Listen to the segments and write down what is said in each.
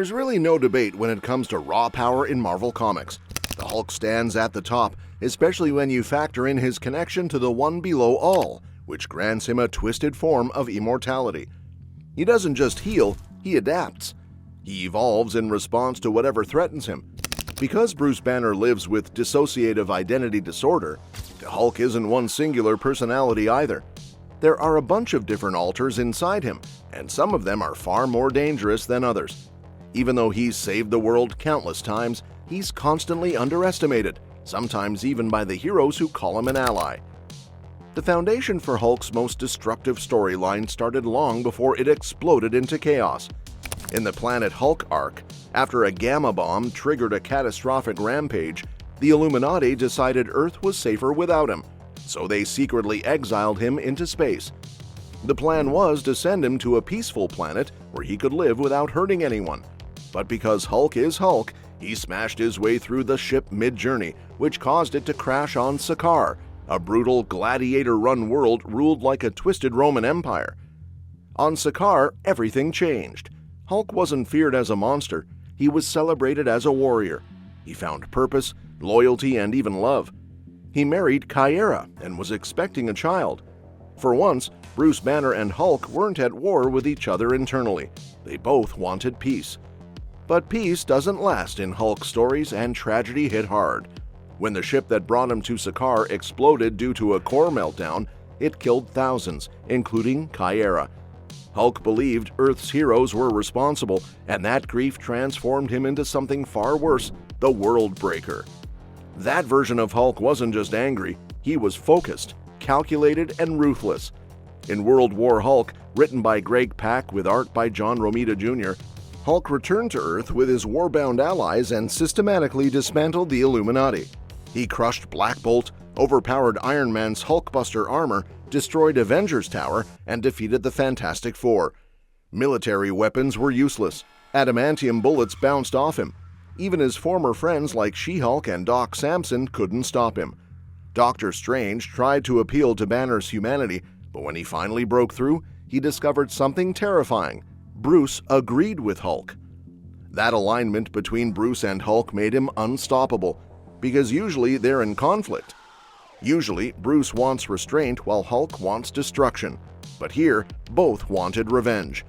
There's really no debate when it comes to raw power in Marvel Comics. The Hulk stands at the top, especially when you factor in his connection to the One Below All, which grants him a twisted form of immortality. He doesn't just heal, he adapts. He evolves in response to whatever threatens him. Because Bruce Banner lives with dissociative identity disorder, the Hulk isn't one singular personality either. There are a bunch of different alters inside him, and some of them are far more dangerous than others. Even though he's saved the world countless times, he's constantly underestimated, sometimes even by the heroes who call him an ally. The foundation for Hulk's most destructive storyline started long before it exploded into chaos. In the Planet Hulk arc, after a gamma bomb triggered a catastrophic rampage, the Illuminati decided Earth was safer without him, so they secretly exiled him into space. The plan was to send him to a peaceful planet where he could live without hurting anyone. But because Hulk is Hulk, he smashed his way through the ship mid-journey, which caused it to crash on Sakaar, a brutal gladiator-run world ruled like a twisted Roman Empire. On Sakaar, everything changed. Hulk wasn't feared as a monster, he was celebrated as a warrior. He found purpose, loyalty, and even love. He married Kyera and was expecting a child. For once, Bruce Banner and Hulk weren't at war with each other internally. They both wanted peace. But peace doesn't last in Hulk stories, and tragedy hit hard. When the ship that brought him to Sakaar exploded due to a core meltdown, it killed thousands, including Kyera. Hulk believed Earth's heroes were responsible, and that grief transformed him into something far worse, the World Breaker. That version of Hulk wasn't just angry, he was focused, calculated, and ruthless. In World War Hulk, written by Greg Pak with art by John Romita Jr., Hulk returned to Earth with his war-bound allies and systematically dismantled the Illuminati. He crushed Black Bolt, overpowered Iron Man's Hulkbuster armor, destroyed Avengers Tower, and defeated the Fantastic Four. Military weapons were useless. Adamantium bullets bounced off him. Even his former friends like She-Hulk and Doc Samson couldn't stop him. Doctor Strange tried to appeal to Banner's humanity, but when he finally broke through, he discovered something terrifying. Bruce agreed with Hulk. That alignment between Bruce and Hulk made him unstoppable, because usually they're in conflict. Usually, Bruce wants restraint while Hulk wants destruction, but here, both wanted revenge.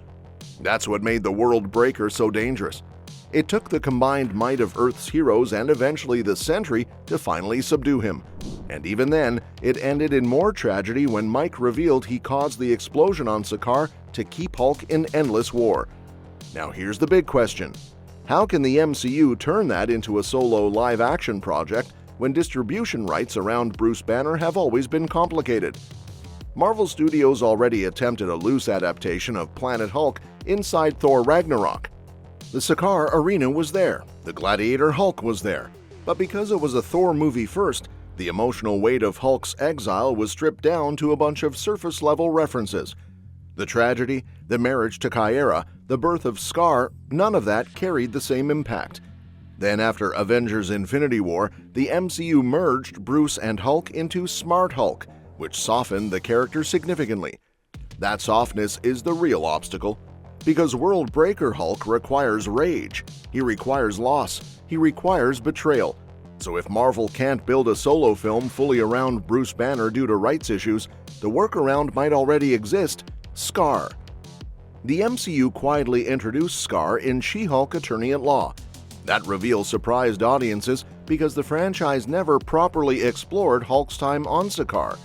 That's what made the World Breaker so dangerous. It took the combined might of Earth's heroes and eventually the Sentry to finally subdue him. And even then, it ended in more tragedy when Mike revealed he caused the explosion on Sakaar to keep Hulk in endless war. Now here's the big question. How can the MCU turn that into a solo live-action project when distribution rights around Bruce Banner have always been complicated? Marvel Studios already attempted a loose adaptation of Planet Hulk inside Thor Ragnarok. The Sakaar arena was there, the Gladiator Hulk was there, but because it was a Thor movie first, the emotional weight of Hulk's exile was stripped down to a bunch of surface-level references. The tragedy, the marriage to Kyera, the birth of Scar, none of that carried the same impact. Then after Avengers Infinity War, the MCU merged Bruce and Hulk into Smart Hulk, which softened the character significantly. That softness is the real obstacle. Because World Breaker Hulk requires rage, he requires loss, he requires betrayal. So if Marvel can't build a solo film fully around Bruce Banner due to rights issues, the workaround might already exist: Scar. The MCU quietly introduced Scar in She-Hulk Attorney at Law. That reveal surprised audiences because the franchise never properly explored Hulk's time on Sakaar.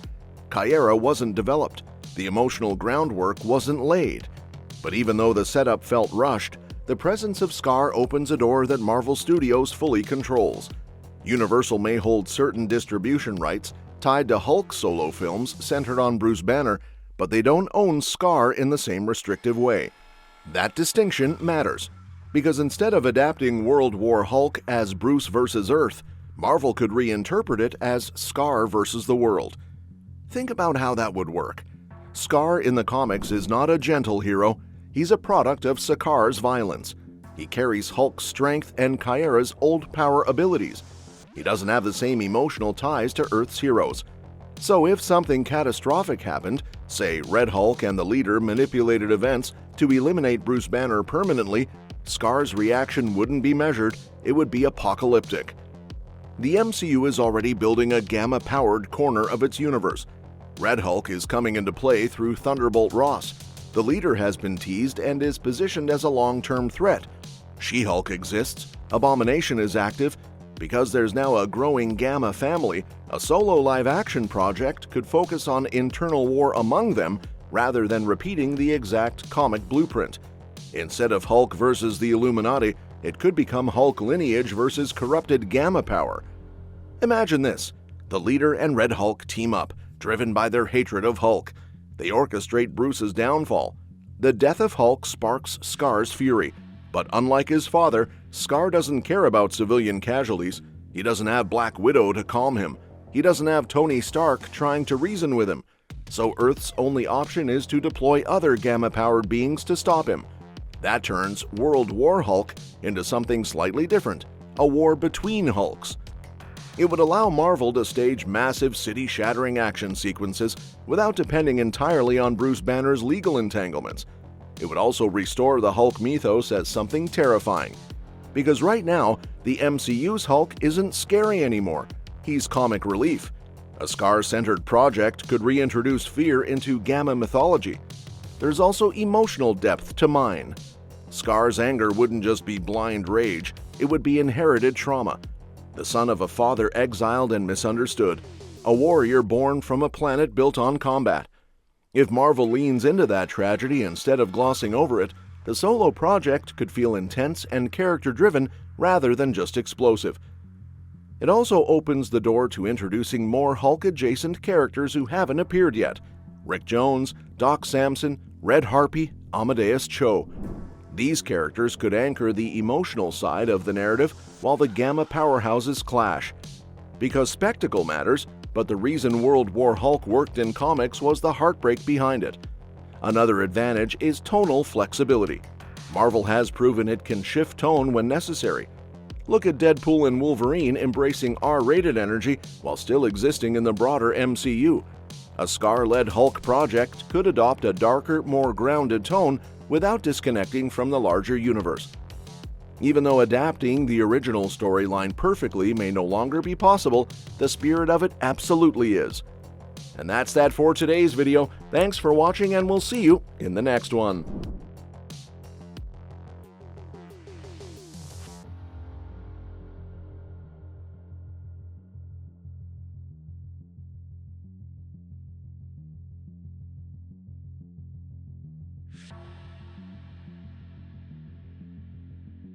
Kyera wasn't developed, the emotional groundwork wasn't laid. But even though the setup felt rushed, the presence of Scar opens a door that Marvel Studios fully controls. Universal may hold certain distribution rights tied to Hulk solo films centered on Bruce Banner, but they don't own Scar in the same restrictive way. That distinction matters, because instead of adapting World War Hulk as Bruce versus Earth, Marvel could reinterpret it as Scar versus the world. Think about how that would work. Scar in the comics is not a gentle hero. He's a product of Sakaar's violence. He carries Hulk's strength and Kyera's old power abilities. He doesn't have the same emotional ties to Earth's heroes. So if something catastrophic happened, say Red Hulk and the leader manipulated events to eliminate Bruce Banner permanently, Scar's reaction wouldn't be measured, it would be apocalyptic. The MCU is already building a gamma-powered corner of its universe. Red Hulk is coming into play through Thunderbolt Ross. The leader has been teased and is positioned as a long-term threat. She-Hulk exists, Abomination is active. Because there's now a growing Gamma family, a solo live-action project could focus on internal war among them rather than repeating the exact comic blueprint. Instead of Hulk versus the Illuminati, it could become Hulk lineage versus corrupted Gamma power. Imagine this: the leader and Red Hulk team up, driven by their hatred of Hulk. They orchestrate Bruce's downfall. The death of Hulk sparks Scar's fury, but unlike his father, Scar doesn't care about civilian casualties. He doesn't have Black Widow to calm him. He doesn't have Tony Stark trying to reason with him. So Earth's only option is to deploy other Gamma-powered beings to stop him. That turns World War Hulk into something slightly different, a war between Hulks. It would allow Marvel to stage massive city-shattering action sequences without depending entirely on Bruce Banner's legal entanglements. It would also restore the Hulk mythos as something terrifying. Because right now, the MCU's Hulk isn't scary anymore. He's comic relief. A Scar-centered project could reintroduce fear into Gamma mythology. There's also emotional depth to mine. Scar's anger wouldn't just be blind rage, it would be inherited trauma. The son of a father exiled and misunderstood, a warrior born from a planet built on combat. If Marvel leans into that tragedy instead of glossing over it, the solo project could feel intense and character-driven rather than just explosive. It also opens the door to introducing more Hulk-adjacent characters who haven't appeared yet: Rick Jones, Doc Samson, Red Harpy, Amadeus Cho. These characters could anchor the emotional side of the narrative while the Gamma powerhouses clash. Because spectacle matters, but the reason World War Hulk worked in comics was the heartbreak behind it. Another advantage is tonal flexibility. Marvel has proven it can shift tone when necessary. Look at Deadpool and Wolverine embracing R-rated energy while still existing in the broader MCU. A Scar-led Hulk project could adopt a darker, more grounded tone without disconnecting from the larger universe. Even though adapting the original storyline perfectly may no longer be possible, the spirit of it absolutely is. And that's that for today's video. Thanks for watching, and we'll see you in the next one.